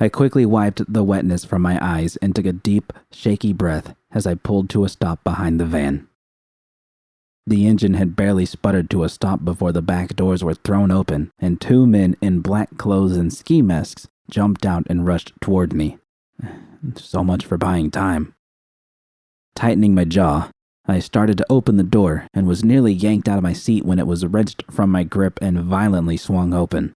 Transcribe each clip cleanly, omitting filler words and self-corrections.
I quickly wiped the wetness from my eyes and took a deep, shaky breath as I pulled to a stop behind the van. The engine had barely sputtered to a stop before the back doors were thrown open and 2 men in black clothes and ski masks jumped out and rushed toward me. So much for buying time. Tightening my jaw, I started to open the door and was nearly yanked out of my seat when it was wrenched from my grip and violently swung open.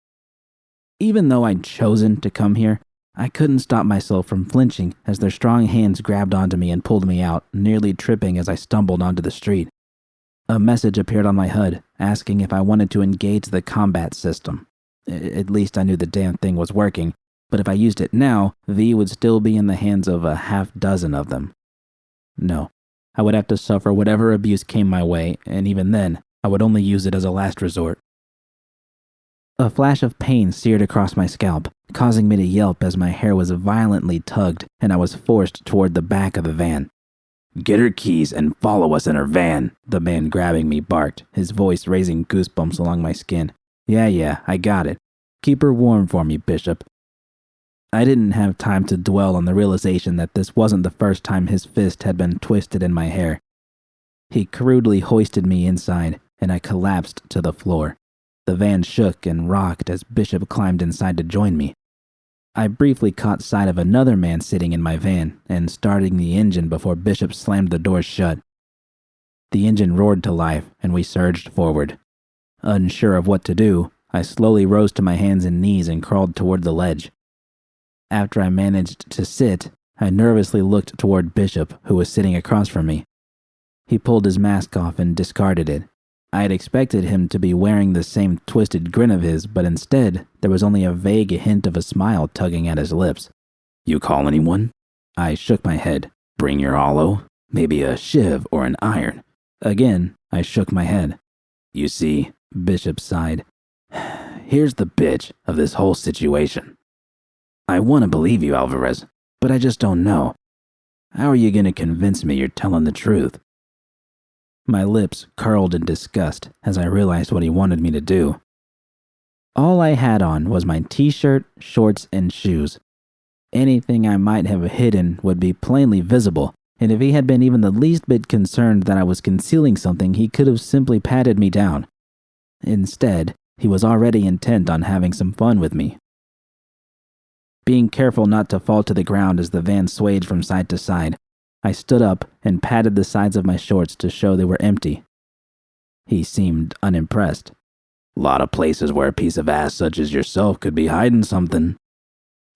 Even though I'd chosen to come here, I couldn't stop myself from flinching as their strong hands grabbed onto me and pulled me out, nearly tripping as I stumbled onto the street. A message appeared on my HUD asking if I wanted to engage the combat system. At least I knew the damn thing was working, but if I used it now, V would still be in the hands of a half-dozen of them. No, I would have to suffer whatever abuse came my way, and even then, I would only use it as a last resort. A flash of pain seared across my scalp, causing me to yelp as my hair was violently tugged and I was forced toward the back of the van. "Get her keys and follow us in her van," the man grabbing me barked, his voice raising goosebumps along my skin. Yeah, I got it. Keep her warm for me, Bishop." I didn't have time to dwell on the realization that this wasn't the first time his fist had been twisted in my hair. He crudely hoisted me inside, and I collapsed to the floor. The van shook and rocked as Bishop climbed inside to join me. I briefly caught sight of another man sitting in my van and starting the engine before Bishop slammed the doors shut. The engine roared to life, and we surged forward. Unsure of what to do, I slowly rose to my hands and knees and crawled toward the ledge. After I managed to sit, I nervously looked toward Bishop, who was sitting across from me. He pulled his mask off and discarded it. I had expected him to be wearing the same twisted grin of his, but instead, there was only a vague hint of a smile tugging at his lips. "You call anyone?" I shook my head. "Bring your hollow? Maybe a shiv or an iron?" Again, I shook my head. "You see," Bishop sighed, "here's the bitch of this whole situation. I want to believe you, Alvarez, but I just don't know. How are you going to convince me you're telling the truth?" My lips curled in disgust as I realized what he wanted me to do. All I had on was my t-shirt, shorts, and shoes. Anything I might have hidden would be plainly visible, and if he had been even the least bit concerned that I was concealing something, he could have simply patted me down. Instead, he was already intent on having some fun with me. Being careful not to fall to the ground as the van swayed from side to side, I stood up and patted the sides of my shorts to show they were empty. He seemed unimpressed. "Lot of places where a piece of ass such as yourself could be hiding something."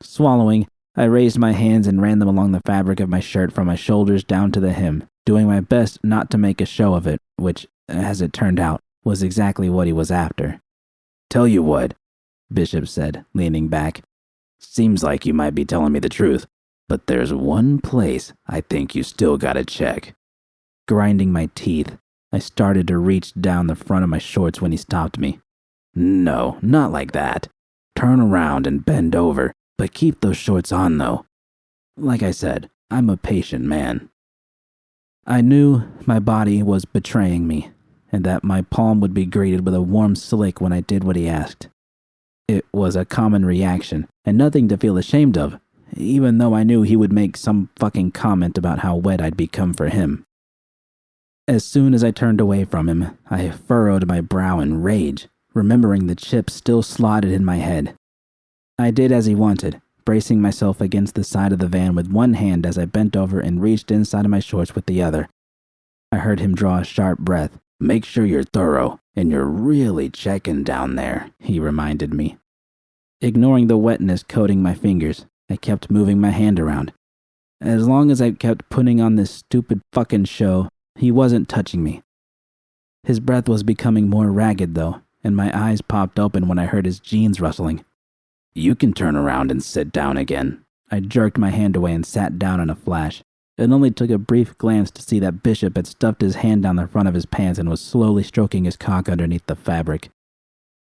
Swallowing, I raised my hands and ran them along the fabric of my shirt from my shoulders down to the hem, doing my best not to make a show of it, which, as it turned out, was exactly what he was after. "Tell you what," Bishop said, leaning back. "Seems like you might be telling me the truth, but there's one place I think you still gotta check." Grinding my teeth, I started to reach down the front of my shorts when he stopped me. "No, not like that. Turn around and bend over, but keep those shorts on though. Like I said, I'm a patient man." I knew my body was betraying me, and that my palm would be greeted with a warm slick when I did what he asked. It was a common reaction, and nothing to feel ashamed of, even though I knew he would make some fucking comment about how wet I'd become for him. As soon as I turned away from him, I furrowed my brow in rage, remembering the chip still slotted in my head. I did as he wanted, bracing myself against the side of the van with one hand as I bent over and reached inside of my shorts with the other. I heard him draw a sharp breath. "Make sure you're thorough, and you're really checking down there," he reminded me. Ignoring the wetness coating my fingers, I kept moving my hand around. As long as I kept putting on this stupid fucking show, he wasn't touching me. His breath was becoming more ragged though, and my eyes popped open when I heard his jeans rustling. "You can turn around and sit down again." I jerked my hand away and sat down in a flash. It only took a brief glance to see that Bishop had stuffed his hand down the front of his pants and was slowly stroking his cock underneath the fabric.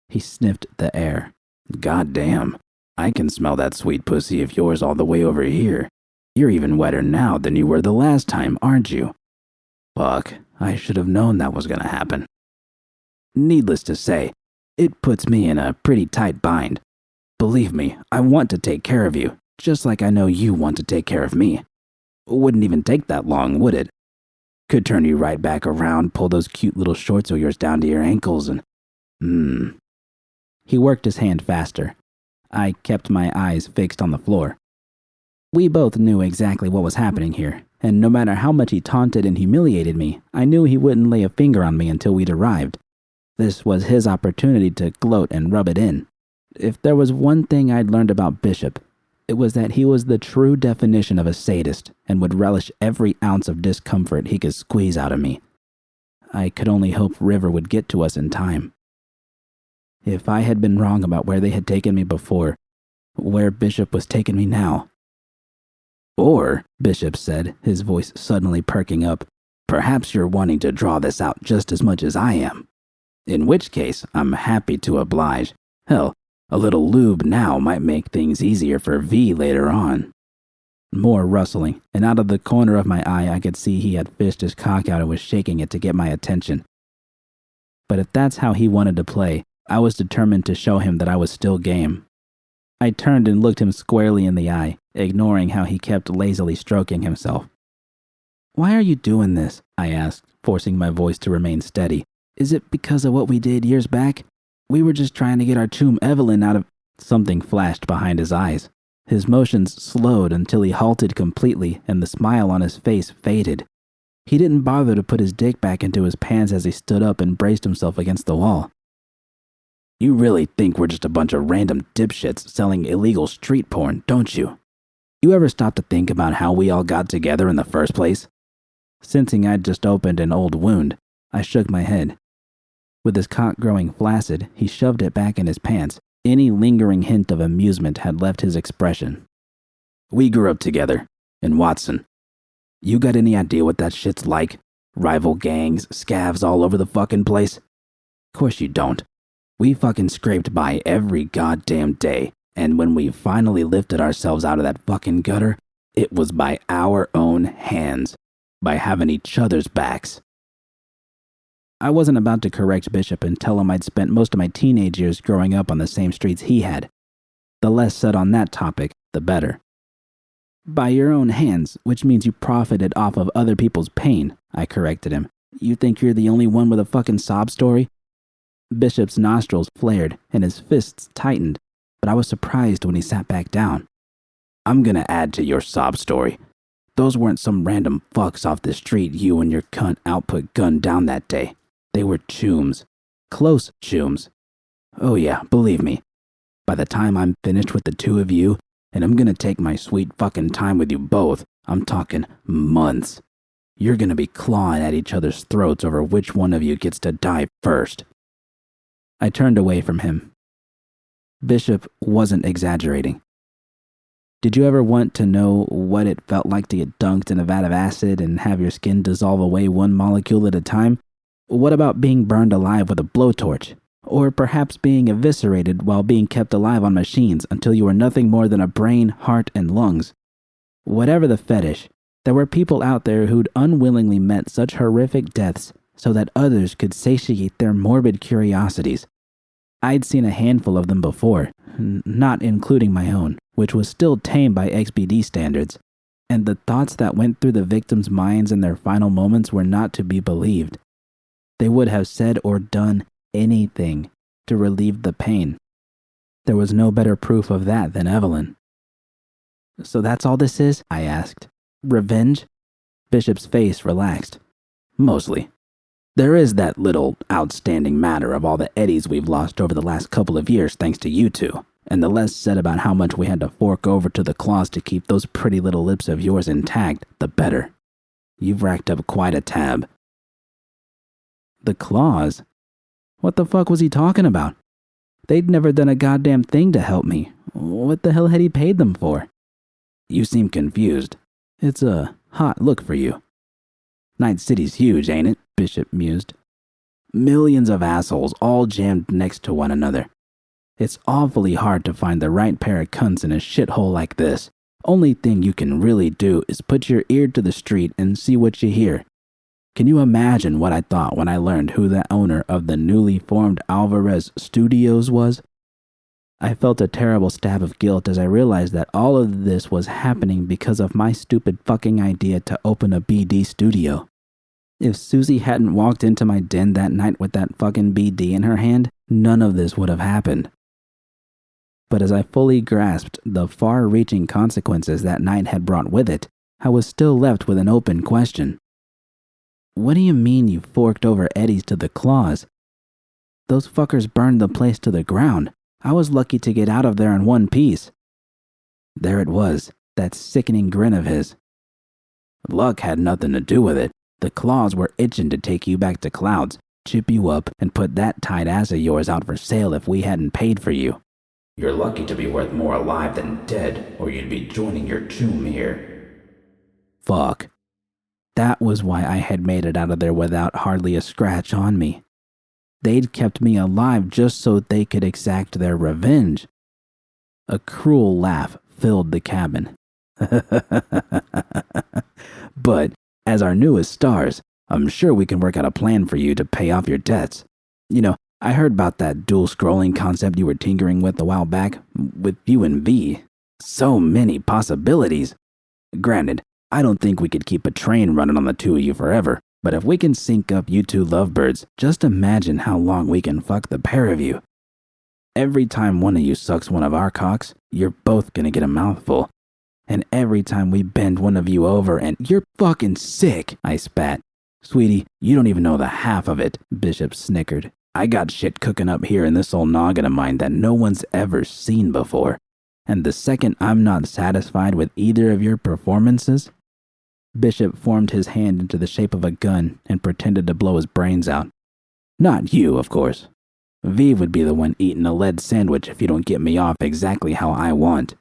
He sniffed the air. "God damn, I can smell that sweet pussy of yours all the way over here. You're even wetter now than you were the last time, aren't you?" Fuck, I should have known that was gonna happen. Needless to say, it puts me in a pretty tight bind. Believe me, I want to take care of you, Just like I know you want to take care of me. Wouldn't even take that long, would it? Could turn you right back around, pull those cute little shorts of yours down to your ankles and... He worked his hand faster. I kept my eyes fixed on the floor. We both knew exactly what was happening here, and no matter how much he taunted and humiliated me, I knew he wouldn't lay a finger on me until we'd arrived. This was his opportunity to gloat and rub it in. If there was one thing I'd learned about Bishop, it was that he was the true definition of a sadist and would relish every ounce of discomfort he could squeeze out of me. I could only hope River would get to us in time. If I had been wrong about where they had taken me before, where Bishop was taking me now. Or, Bishop said, his voice suddenly perking up, perhaps you're wanting to draw this out just as much as I am. In which case, I'm happy to oblige. Hell, a little lube now might make things easier for V later on. More rustling, and out of the corner of my eye I could see he had fished his cock out and was shaking it to get my attention. But if that's how he wanted to play, I was determined to show him that I was still game. I turned and looked him squarely in the eye, ignoring how he kept lazily stroking himself. Why are you doing this? I asked, forcing my voice to remain steady. Is it because of what we did years back? We were just trying to get our chum Evelyn out of... Something flashed behind his eyes. His motions slowed until he halted completely and the smile on his face faded. He didn't bother to put his dick back into his pants as he stood up and braced himself against the wall. You really think we're just a bunch of random dipshits selling illegal street porn, don't you? You ever stop to think about how we all got together in the first place? Sensing I'd just opened an old wound, I shook my head. With his cock growing flaccid, he shoved it back in his pants. Any lingering hint of amusement had left his expression. We grew up together, in Watson. You got any idea what that shit's like? Rival gangs, scavs all over the fucking place? Course you don't. We fucking scraped by every goddamn day, and when we finally lifted ourselves out of that fucking gutter, it was by our own hands, by having each other's backs. I wasn't about to correct Bishop and tell him I'd spent most of my teenage years growing up on the same streets he had. The less said on that topic, the better. By your own hands, which means you profited off of other people's pain, I corrected him. You think you're the only one with a fucking sob story? Bishop's nostrils flared and his fists tightened, but I was surprised when he sat back down. I'm gonna add to your sob story. Those weren't some random fucks off the street you and your cunt output gunned down that day. They were chums. Close chums. Oh yeah, believe me. By the time I'm finished with the two of you, and I'm gonna take my sweet fucking time with you both, I'm talking months. You're gonna be clawing at each other's throats over which one of you gets to die first. I turned away from him. Bishop wasn't exaggerating. Did you ever want to know what it felt like to get dunked in a vat of acid and have your skin dissolve away one molecule at a time? What about being burned alive with a blowtorch? Or perhaps being eviscerated while being kept alive on machines until you were nothing more than a brain, heart, and lungs? Whatever the fetish, there were people out there who'd unwillingly met such horrific deaths so that others could satiate their morbid curiosities. I'd seen a handful of them before, not including my own, which was still tame by XBD standards, and the thoughts that went through the victims' minds in their final moments were not to be believed. They would have said or done anything to relieve the pain. There was no better proof of that than Evelyn. So that's all this is? I asked. Revenge? Bishop's face relaxed. Mostly. There is that little outstanding matter of all the eddies we've lost over the last couple of years thanks to you two, and the less said about how much we had to fork over to the claws to keep those pretty little lips of yours intact, the better. You've racked up quite a tab. The claws? What the fuck was he talking about? They'd never done a goddamn thing to help me. What the hell had he paid them for? You seem confused. It's a hot look for you. Night City's huge, ain't it? Bishop mused. Millions of assholes all jammed next to one another. It's awfully hard to find the right pair of cunts in a shithole like this. Only thing you can really do is put your ear to the street and see what you hear. Can you imagine what I thought when I learned who the owner of the newly formed Alvarez Studios was? I felt a terrible stab of guilt as I realized that all of this was happening because of my stupid fucking idea to open a BD studio. If Susie hadn't walked into my den that night with that fucking BD in her hand, none of this would have happened. But as I fully grasped the far-reaching consequences that night had brought with it, I was still left with an open question. What do you mean you forked over eddies to the claws? Those fuckers burned the place to the ground. I was lucky to get out of there in one piece. There it was, that sickening grin of his. Luck had nothing to do with it. The claws were itching to take you back to Clouds, chip you up, and put that tight ass of yours out for sale if we hadn't paid for you. You're lucky to be worth more alive than dead, or you'd be joining your tomb here. Fuck. That was why I had made it out of there without hardly a scratch on me. They'd kept me alive just so they could exact their revenge. A cruel laugh filled the cabin. But, as our newest stars, I'm sure we can work out a plan for you to pay off your debts. You know, I heard about that dual scrolling concept you were tinkering with a while back, with you and V. So many possibilities. Granted, I don't think we could keep a train running on the two of you forever. But if we can sync up you two lovebirds, just imagine how long we can fuck the pair of you. Every time one of you sucks one of our cocks, you're both gonna get a mouthful. And every time we bend one of you over and you're fucking sick, I spat. Sweetie, you don't even know the half of it, Bishop snickered. I got shit cooking up here in this old noggin of mine that no one's ever seen before. And the second I'm not satisfied with either of your performances, Bishop formed his hand into the shape of a gun and pretended to blow his brains out. Not you, of course. V would be the one eating a lead sandwich if you don't get me off exactly how I want.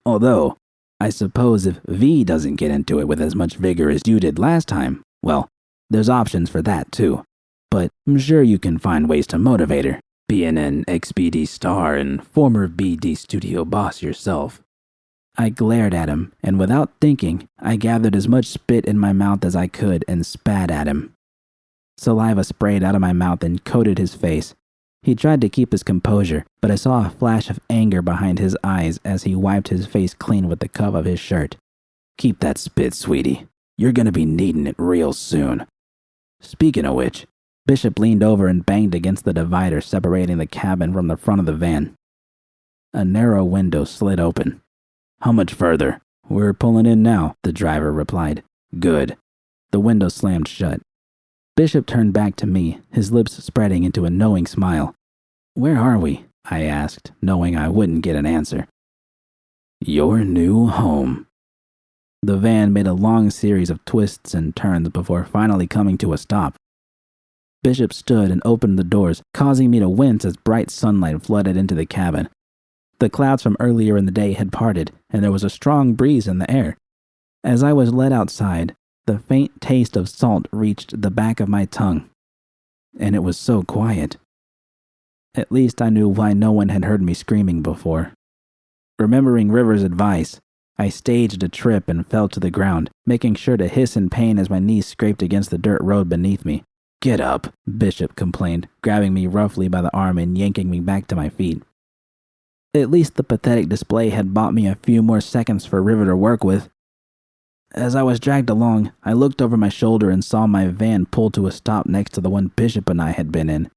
Although, I suppose if V doesn't get into it with as much vigor as you did last time, well, there's options for that too. But I'm sure you can find ways to motivate her, being an ex-BD star and former BD studio boss yourself. I glared at him, and without thinking, I gathered as much spit in my mouth as I could and spat at him. Saliva sprayed out of my mouth and coated his face. He tried to keep his composure, but I saw a flash of anger behind his eyes as he wiped his face clean with the cuff of his shirt. Keep that spit, sweetie. You're gonna be needing it real soon. Speaking of which, Bishop leaned over and banged against the divider separating the cabin from the front of the van. A narrow window slid open. How much further? We're pulling in now, the driver replied. Good. The window slammed shut. Bishop turned back to me, his lips spreading into a knowing smile. Where are we? I asked, knowing I wouldn't get an answer. Your new home. The van made a long series of twists and turns before finally coming to a stop. Bishop stood and opened the doors, causing me to wince as bright sunlight flooded into the cabin. The clouds from earlier in the day had parted, and there was a strong breeze in the air. As I was led outside, the faint taste of salt reached the back of my tongue. And it was so quiet. At least I knew why no one had heard me screaming before. Remembering River's advice, I staged a trip and fell to the ground, making sure to hiss in pain as my knees scraped against the dirt road beneath me. Get up, Bishop complained, grabbing me roughly by the arm and yanking me back to my feet. At least the pathetic display had bought me a few more seconds for River to work with. As I was dragged along, I looked over my shoulder and saw my van pull to a stop next to the one Bishop and I had been in.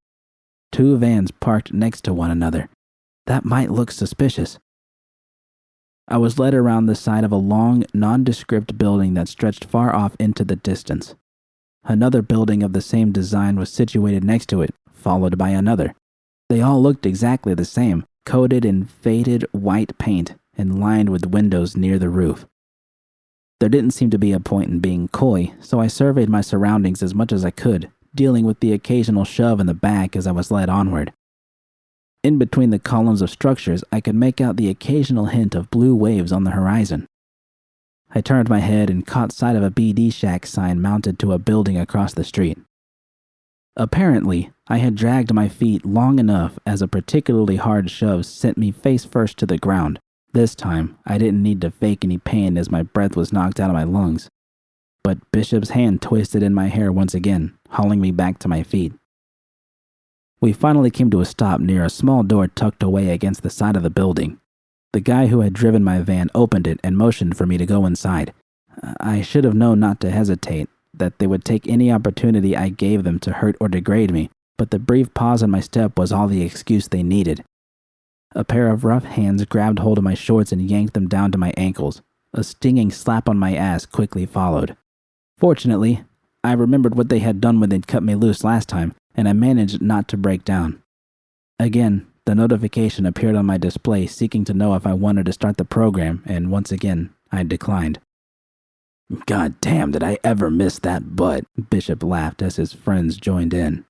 Two vans parked next to one another. That might look suspicious. I was led around the side of a long, nondescript building that stretched far off into the distance. Another building of the same design was situated next to it, followed by another. They all looked exactly the same, coated in faded white paint and lined with windows near the roof. There didn't seem to be a point in being coy, so I surveyed my surroundings as much as I could, dealing with the occasional shove in the back as I was led onward. In between the columns of structures, I could make out the occasional hint of blue waves on the horizon. I turned my head and caught sight of a BD Shack sign mounted to a building across the street. Apparently, I had dragged my feet long enough as a particularly hard shove sent me face first to the ground. This time, I didn't need to fake any pain as my breath was knocked out of my lungs. But Bishop's hand twisted in my hair once again, hauling me back to my feet. We finally came to a stop near a small door tucked away against the side of the building. The guy who had driven my van opened it and motioned for me to go inside. I should have known not to hesitate, that they would take any opportunity I gave them to hurt or degrade me, but the brief pause on my step was all the excuse they needed. A pair of rough hands grabbed hold of my shorts and yanked them down to my ankles. A stinging slap on my ass quickly followed. Fortunately, I remembered what they had done when they'd cut me loose last time, and I managed not to break down. Again, the notification appeared on my display seeking to know if I wanted to start the program, and once again, I declined. "God damn, did I ever miss that butt?" Bishop laughed as his friends joined in.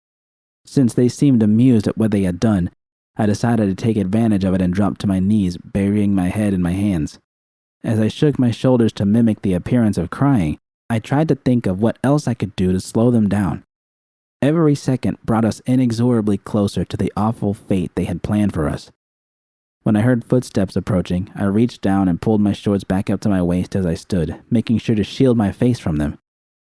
Since they seemed amused at what they had done, I decided to take advantage of it and dropped to my knees, burying my head in my hands. As I shook my shoulders to mimic the appearance of crying, I tried to think of what else I could do to slow them down. Every second brought us inexorably closer to the awful fate they had planned for us. When I heard footsteps approaching, I reached down and pulled my shorts back up to my waist as I stood, making sure to shield my face from them.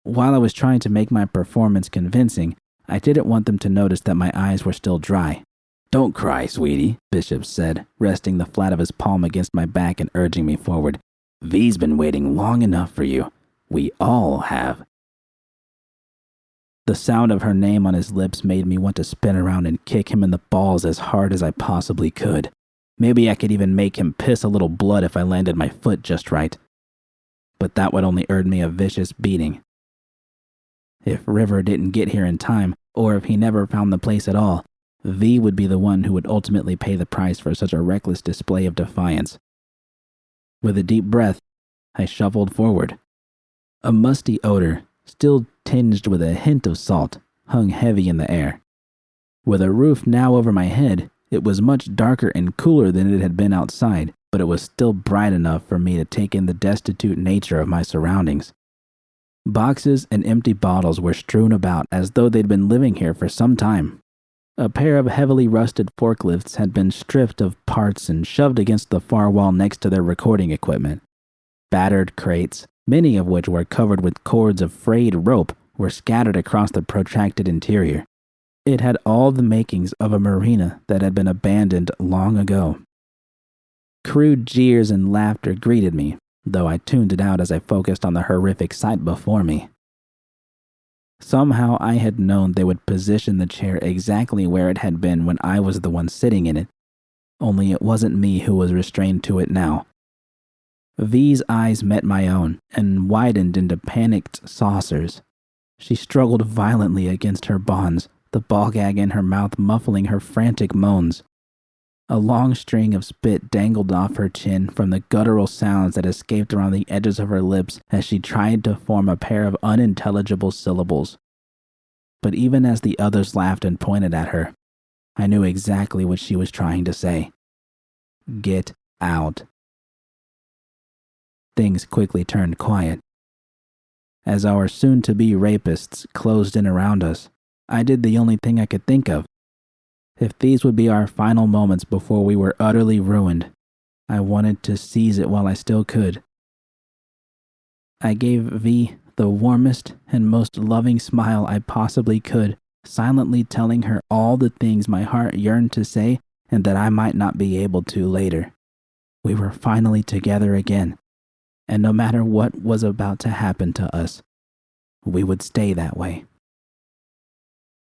While I was trying to make my performance convincing, I didn't want them to notice that my eyes were still dry. "Don't cry, sweetie," Bishop said, resting the flat of his palm against my back and urging me forward. "V's been waiting long enough for you. We all have." The sound of her name on his lips made me want to spin around and kick him in the balls as hard as I possibly could. Maybe I could even make him piss a little blood if I landed my foot just right. But that would only earn me a vicious beating. If River didn't get here in time, or if he never found the place at all, V would be the one who would ultimately pay the price for such a reckless display of defiance. With a deep breath, I shuffled forward. A musty odor, still tinged with a hint of salt, hung heavy in the air. With a roof now over my head, it was much darker and cooler than it had been outside, but it was still bright enough for me to take in the destitute nature of my surroundings. Boxes and empty bottles were strewn about as though they'd been living here for some time. A pair of heavily rusted forklifts had been stripped of parts and shoved against the far wall next to their recording equipment. Battered crates, many of which were covered with cords of frayed rope, were scattered across the protracted interior. It had all the makings of a marina that had been abandoned long ago. Crude jeers and laughter greeted me, though I tuned it out as I focused on the horrific sight before me. Somehow I had known they would position the chair exactly where it had been when I was the one sitting in it, only it wasn't me who was restrained to it now. V's eyes met my own and widened into panicked saucers. She struggled violently against her bonds, the ball gag in her mouth muffling her frantic moans. A long string of spit dangled off her chin from the guttural sounds that escaped around the edges of her lips as she tried to form a pair of unintelligible syllables. But even as the others laughed and pointed at her, I knew exactly what she was trying to say. Get out. Things quickly turned quiet. As our soon-to-be rapists closed in around us, I did the only thing I could think of. If these would be our final moments before we were utterly ruined, I wanted to seize it while I still could. I gave V the warmest and most loving smile I possibly could, silently telling her all the things my heart yearned to say and that I might not be able to later. We were finally together again, and no matter what was about to happen to us, we would stay that way.